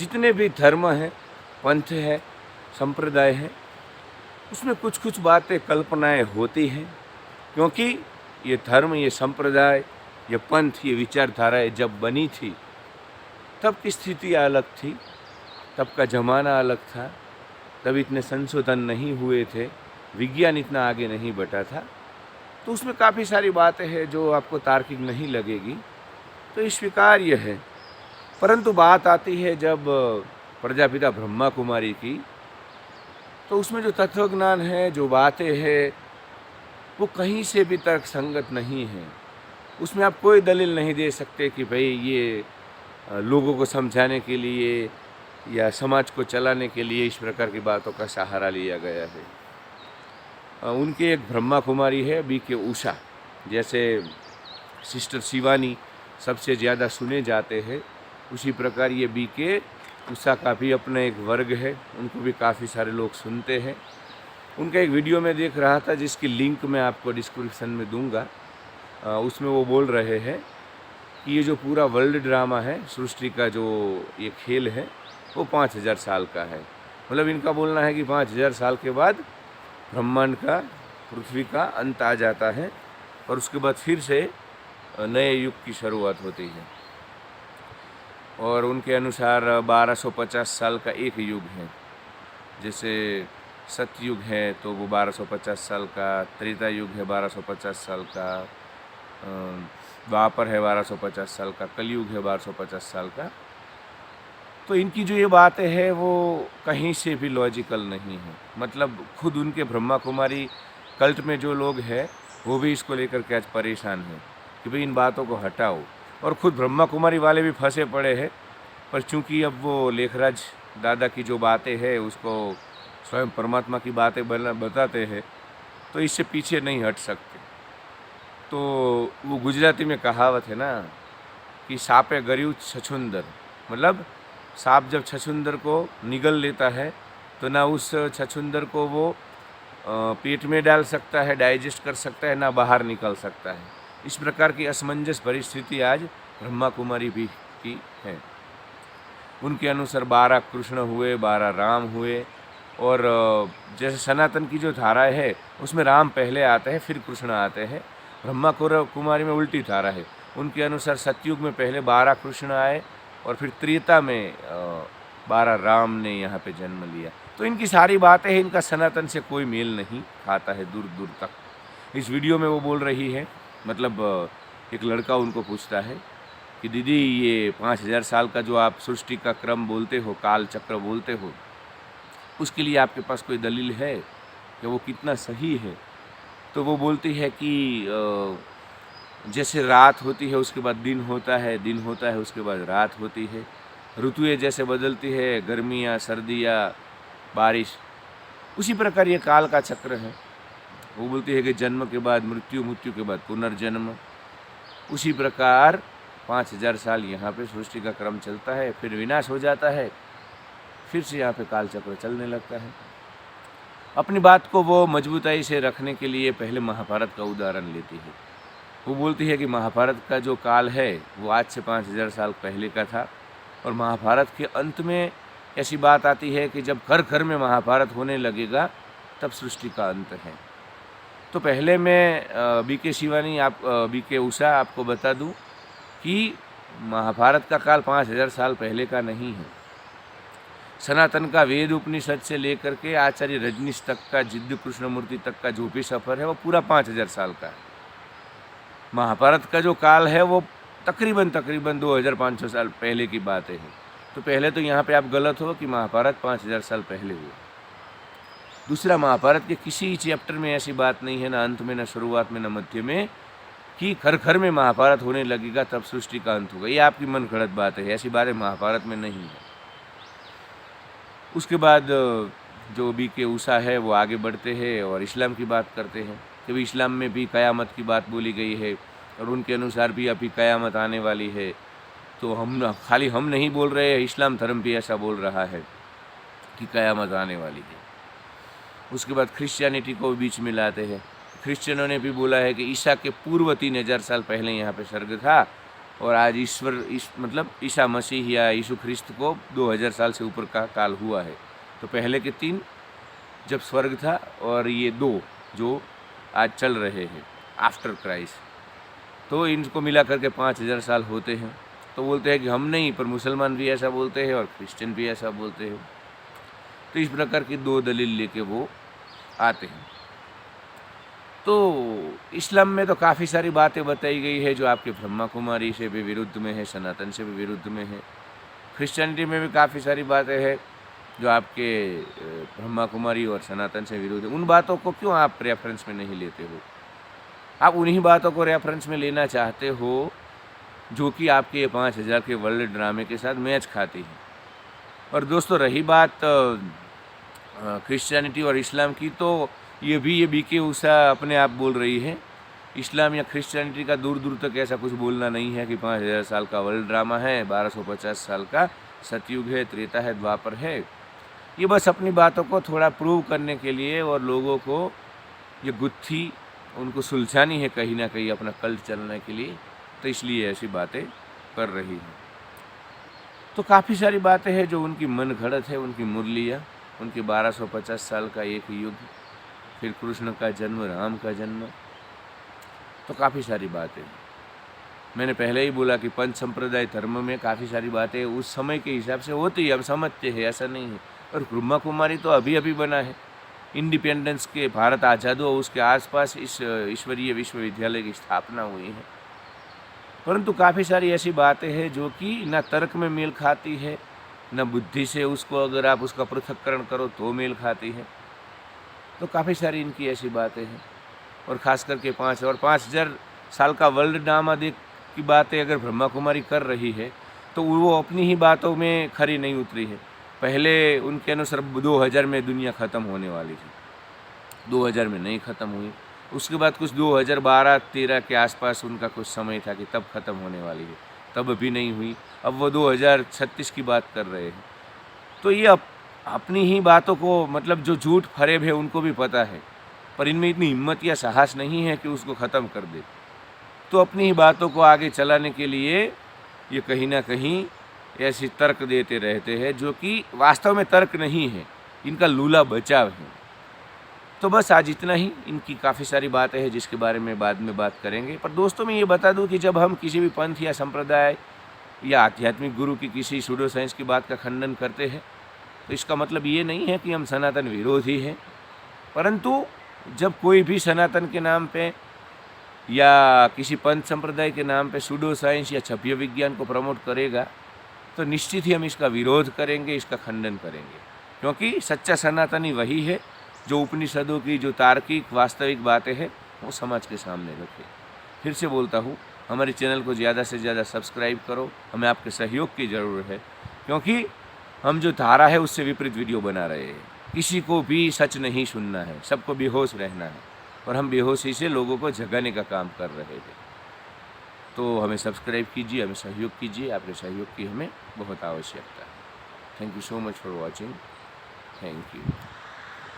जितने भी धर्म हैं, पंथ है, संप्रदाय है, उसमें कुछ कुछ बातें कल्पनाएं होती हैं, क्योंकि ये धर्म, ये संप्रदाय, ये पंथ, ये विचारधाराएं जब बनी थी तब की स्थिति अलग थी, तब का ज़माना अलग था, तब इतने संशोधन नहीं हुए थे, विज्ञान इतना आगे नहीं बढ़ा था। तो उसमें काफ़ी सारी बातें हैं जो आपको तार्किक नहीं लगेगी, तो ये स्वीकार्य है। परंतु बात आती है जब प्रजापिता ब्रह्मा कुमारी की, तो उसमें जो तत्वज्ञान है, जो बातें हैं, वो कहीं से भी तर्क संगत नहीं है। उसमें आप कोई दलील नहीं दे सकते कि भाई ये लोगों को समझाने के लिए या समाज को चलाने के लिए इस प्रकार की बातों का सहारा लिया गया है। उनके एक ब्रह्मा कुमारी है बीके उषा, जैसे सिस्टर शिवानी सबसे ज़्यादा सुने जाते हैं, उसी प्रकार ये बीके उषा का भी अपना एक वर्ग है, उनको भी काफ़ी सारे लोग सुनते हैं। उनका एक वीडियो में देख रहा था जिसकी लिंक मैं आपको डिस्क्रिप्शन में दूंगा। उसमें वो बोल रहे हैं कि ये जो पूरा वर्ल्ड ड्रामा है, सृष्टि का जो ये खेल है, वो 5000 साल का है। मतलब इनका बोलना है कि 5000 साल के बाद ब्रह्मांड का, पृथ्वी का अंत आ जाता है और उसके बाद फिर से नए युग की शुरुआत होती है। और उनके अनुसार 1250 साल का एक युग है। जैसे सतयुग है तो वो 1250 साल का, त्रेता युग है 1250 साल का, द्वापर है 1250 साल का, कलयुग है 1250 साल का। तो इनकी जो ये बातें हैं वो कहीं से भी लॉजिकल नहीं है। मतलब खुद उनके ब्रह्मा कुमारी कल्ट में जो लोग हैं वो भी इसको लेकर के आज परेशान हैं कि भाई इन बातों को हटाओ। और खुद ब्रह्मा कुमारी वाले भी फंसे पड़े हैं, पर चूंकि अब वो लेखराज दादा की जो बातें हैं उसको स्वयं परमात्मा की बातें बताते हैं, तो इससे पीछे नहीं हट सकते। तो वो गुजराती में कहावत है ना कि सापे गरयू छछुंदर, मतलब सांप जब छछुंदर को निगल लेता है तो ना उस छछुंदर को वो पेट में डाल सकता है, डाइजेस्ट कर सकता है, ना बाहर निकल सकता है। इस प्रकार की असमंजस परिस्थिति आज ब्रह्मा कुमारी भी की है। उनके अनुसार 12 कृष्ण हुए, 12 राम हुए। और जैसे सनातन की जो धारा है उसमें राम पहले आते हैं, फिर कृष्ण आते हैं। ब्रह्मा कुमारी में उल्टी धारा है। उनके अनुसार सतयुग में पहले 12 कृष्ण आए और फिर त्रेता में 12 राम ने यहाँ पे जन्म लिया। तो इनकी सारी बातें हैं, इनका सनातन से कोई मेल नहीं खाता है दूर दूर तक। इस वीडियो में वो बोल रही है, मतलब एक लड़का उनको पूछता है कि दीदी ये 5000 साल का जो आप सृष्टि का क्रम बोलते हो, काल चक्र बोलते हो, उसके लिए आपके पास कोई दलील है कि वो कितना सही है? तो वो बोलती है कि जैसे रात होती है उसके बाद दिन होता है, दिन होता है उसके बाद रात होती है, ऋतुएं जैसे बदलती है, गर्मियाँ, सर्दियाँ, बारिश, उसी प्रकार ये काल का चक्र है। वो बोलती है कि जन्म के बाद मृत्यु, मृत्यु के बाद पुनर्जन्म। उसी प्रकार 5000 साल यहाँ पे सृष्टि का क्रम चलता है, फिर विनाश हो जाता है, फिर से यहाँ पे काल चक्र चलने लगता है। अपनी बात को वो मजबूताई से रखने के लिए पहले महाभारत का उदाहरण लेती है। वो बोलती है कि महाभारत का जो काल है वो आज से 5000 साल पहले का था, और महाभारत के अंत में ऐसी बात आती है कि जब घर घर में महाभारत होने लगेगा तब सृष्टि का अंत है। तो पहले मैं बीके शिवानी, बीके उषा आपको बता दूं कि महाभारत का काल 5000 साल पहले का नहीं है। सनातन का वेद उपनिषद से लेकर के आचार्य रजनीश तक का, जिद्द कृष्णमूर्ति तक का जो भी सफ़र है वो पूरा 5000 साल का है। महाभारत का जो काल है वो तकरीबन 2500 साल पहले की बातें हैं। तो पहले तो यहाँ पे आप गलत हो कि महाभारत 5000 साल पहले हुआ। दूसरा, महाभारत के किसी चैप्टर में ऐसी बात नहीं है, ना अंत में, ना शुरुआत में, ना मध्य में, कि घर घर में महाभारत होने लगेगा तब सृष्टि का अंत होगा। ये आपकी मन गढ़ंत बात है, ऐसी बातें महाभारत में नहीं है। उसके बाद जो बीके उषा है वो आगे बढ़ते हैं और इस्लाम की बात करते हैं कि भाई इस्लाम में भी क़यामत की बात बोली गई है और उनके अनुसार भी अभी क़यामत आने वाली है। तो हम नहीं बोल रहे हैं, इस्लाम धर्म भी ऐसा बोल रहा है कि क़यामत आने वाली है। उसके बाद क्रिश्चियनिटी को बीच में लाते हैं। क्रिश्चियनों ने भी बोला है कि ईसा के पूर्व 3000 साल पहले यहाँ पे स्वर्ग था और आज मतलब ईसा मसीह या यीशु ख्रिस्त को 2000 साल से ऊपर का काल हुआ है। तो पहले के 3 जब स्वर्ग था और ये 2 जो आज चल रहे हैं आफ्टर क्राइस्ट, तो इनको मिला करके 5000 साल होते हैं। तो बोलते हैं कि हम नहीं, पर मुसलमान भी ऐसा बोलते हैं और क्रिश्चियन भी ऐसा बोलते हैं। तो इस प्रकार की 2 दलील लेके वो आते हैं। तो इस्लाम में तो काफ़ी सारी बातें बताई गई है जो आपके ब्रह्मा कुमारी से भी विरुद्ध में है, सनातन से भी विरुद्ध में है। क्रिश्चियनिटी में भी काफ़ी सारी बातें हैं जो आपके ब्रह्मा कुमारी और सनातन से विरुद्ध है। उन बातों को क्यों आप रेफरेंस में नहीं लेते हो? आप उन्हीं बातों को रेफरेंस में लेना चाहते हो जो कि आपके 5000 के वर्ल्ड ड्रामे के साथ मैच खाती है। और दोस्तों रही बात क्रिश्चियनिटी और इस्लाम की, तो ये बीके उषा अपने आप बोल रही है। इस्लाम या क्रिश्चियनिटी का दूर दूर तक ऐसा कुछ बोलना नहीं है कि 5000 साल का वर्ल्ड ड्रामा है, 1250 साल का सतयुग है, त्रेता है, द्वापर है। ये बस अपनी बातों को थोड़ा प्रूव करने के लिए और लोगों को ये गुत्थी उनको सुलझानी है कहीं ना कहीं अपना कल्ट चलने के लिए, तो इसलिए ऐसी बातें कर रही है। तो काफ़ी सारी बातें हैं जो उनकी मन घड़त है, उनकी मुरलियाँ, उनके 1250 साल का एक युग, फिर कृष्ण का जन्म, राम का जन्म, तो काफ़ी सारी बातें। मैंने पहले ही बोला कि पंच संप्रदाय धर्म में काफ़ी सारी बातें उस समय के हिसाब से होती है, हम समझते हैं, ऐसा नहीं है। और ब्रह्मा कुमारी तो अभी अभी बना है, इंडिपेंडेंस के भारत आज़ाद हुआ उसके आसपास इस ईश्वरीय विश्वविद्यालय की स्थापना हुई है। परंतु काफ़ी सारी ऐसी बातें हैं जो कि न तर्क में मेल खाती है, न बुद्धि से उसको अगर आप उसका पृथक्करण करो तो मेल खाती है। तो काफ़ी सारी इनकी ऐसी बातें हैं। और ख़ास करके 5000 साल का वर्ल्ड ड्रामा की बातें अगर ब्रह्मा कुमारी कर रही है तो वो अपनी ही बातों में खरी नहीं उतरी है। पहले उनके अनुसार 2000 में दुनिया ख़त्म होने वाली थी, 2000 में नहीं ख़त्म हुई। उसके बाद कुछ 2012-13 के आसपास उनका कुछ समय था कि तब ख़त्म होने वाली है, तब भी नहीं हुई। अब वो 2036 की बात कर रहे हैं। तो ये अपनी ही बातों को, मतलब जो झूठ फरेब है उनको भी पता है, पर इनमें इतनी हिम्मत या साहस नहीं है कि उसको ख़त्म कर दे। तो अपनी ही बातों को आगे चलाने के लिए ये कहीं ना कहीं ऐसी तर्क देते रहते हैं जो कि वास्तव में तर्क नहीं है, इनका लूला बचाव है। तो बस आज इतना ही। इनकी काफ़ी सारी बातें हैं जिसके बारे में बाद में बात करेंगे। पर दोस्तों मैं ये बता दूं कि जब हम किसी भी पंथ या संप्रदाय या आध्यात्मिक गुरु की किसी सूडो साइंस की बात का खंडन करते हैं तो इसका मतलब ये नहीं है कि हम सनातन विरोधी हैं। परंतु जब कोई भी सनातन के नाम पे या किसी पंथ संप्रदाय के नाम पे सूडो साइंस या छपीय विज्ञान को प्रमोट करेगा तो निश्चित ही हम इसका विरोध करेंगे, इसका खंडन करेंगे। क्योंकि सच्चा सनातनी वही है जो उपनिषदों की जो तार्किक वास्तविक बातें हैं वो समाज के सामने रखे। फिर से बोलता हूँ, हमारे चैनल को ज़्यादा से ज़्यादा सब्सक्राइब करो, हमें आपके सहयोग की ज़रूरत है। क्योंकि हम जो धारा है उससे विपरीत वीडियो बना रहे हैं। किसी को भी सच नहीं सुनना है, सबको बेहोश रहना है, और हम बेहोशी से लोगों को जगाने का काम कर रहे हैं। तो हमें सब्सक्राइब कीजिए, हमें सहयोग कीजिए, आपके सहयोग की हमें बहुत आवश्यकता है। Thank you so much for watching. Thank you.